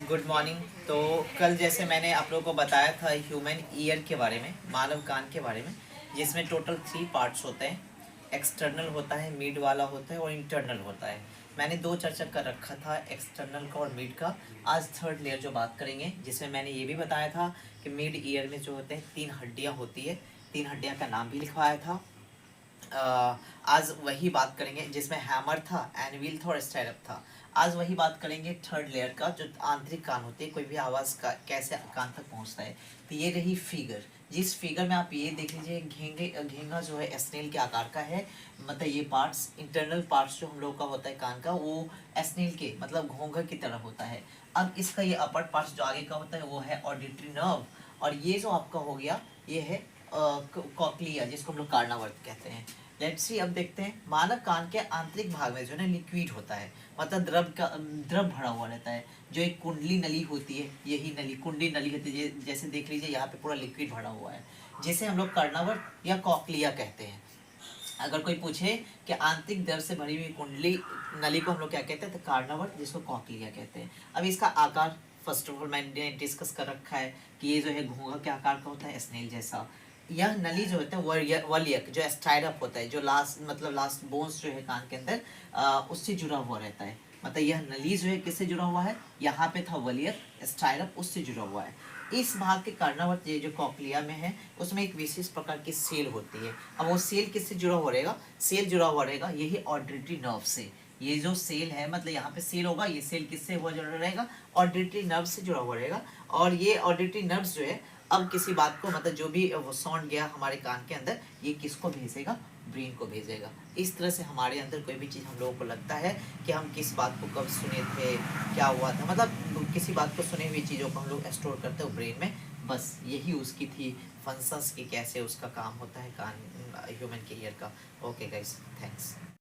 Good morning. तो कल जैसे मैंने आप लोगों को बताया था ह्यूमन ईयर के बारे में, मानव कान के बारे में, जिसमें टोटल 3 पार्ट्स होते हैं। एक्सटर्नल होता है, मिड वाला होता है और इंटरनल होता है। मैंने 2 चर्चा कर रखा था, एक्सटर्नल का और मिड का। आज थर्ड लेयर जो बात करेंगे, जिसमें मैंने ये भी बताया था कि मिड ईयर में जो होते हैं 3 हड्डियाँ होती है। 3 हड्डियाँ का नाम भी लिखवाया था। आज वही बात करेंगे जिसमें हैमर था, एनविल था और स्टाइरप था। आज वही बात करेंगे थर्ड लेयर का, जो आंतरिक कान होते हैं, कोई भी आवाज़ का कैसे कान तक पहुंचता है। तो ये रही फिगर। जिस फिगर में आप ये देख लीजिए, घेंगा जो है स्नेल के आकार का है। मतलब ये पार्ट्स, इंटरनल पार्ट्स जो हम लोग का होता है कान का, वो स्नेल के मतलब घोंघा की तरह होता है। अब इसका ये अपर पार्ट्स जो आगे का होता है वो है ऑडिटरी नर्व। और ये जो आपका हो गया, ये है कॉक्लिया, जिसको हम लोग कार्नावर्त कहते हैं। लेट्स सी, अब देखते हैं। मानव कान के आंतरिक भाग में जो है ना लिक्विड होता है, मतलब द्रव भरा हुआ रहता है। जो एक कुंडली नली होती है, यही नली कुंडली नली होती है। जैसे देख लीजिए, यहाँ पे पूरा लिक्विड भरा हुआ है, जिसे हम लोग कर्णवर्त या कॉक्लिया कहते हैं। अगर कोई पूछे कि आंतरिक द्रव से भरी हुई कुंडली नली को हम लोग क्या कहते हैं, तो कार्नावर्त, जिसको कॉक्लिया कहते हैं। अब इसका आकार फर्स्ट ऑफ ऑल मैंने डिस्कस कर रखा है कि ये जो है घोंघा के आकार का होता है, स्नेल जैसा। यह नली जो होता है वलियक, जो स्टाइरअप होता है, जो लास्ट बोन्स जो है कान के अंदर, उससे जुड़ा हुआ रहता है। मतलब यह नली जो है किससे जुड़ा हुआ है, यहाँ पे था वलियक, स्टाइरअप उससे जुड़ा हुआ है। इस भाग के कर्णवर्त, ये जो कॉक्लिया में है, उसमें एक विशेष प्रकार की सेल होती है। अब वो सेल किससे जुड़ा हुआ रहेगा, सेल जुड़ा हुआ रहेगा यही ऑडिटरी नर्व से। ये जो सेल है, मतलब यहाँ पे सेल होगा, ये सेल किससे हुआ जुड़ा रहेगा, ऑडिटरी नर्व से जुड़ा हुआ रहेगा। और ये ऑडिटरी नर्व जो है, अब किसी बात को, मतलब जो भी वो साउंड गया हमारे कान के अंदर, ये किसको भेजेगा, ब्रेन को भेजेगा। इस तरह से हमारे अंदर कोई भी चीज़ हम लोगों को लगता है कि हम किस बात को कब सुने थे, क्या हुआ था, मतलब किसी बात को सुने हुई चीज़ों को हम लोग स्टोर करते हैं ब्रेन में। बस यही उसकी थी फंक्शंस की, कैसे उसका काम होता है कान, ह्यूमन के ईयर का। Okay guys, thanks.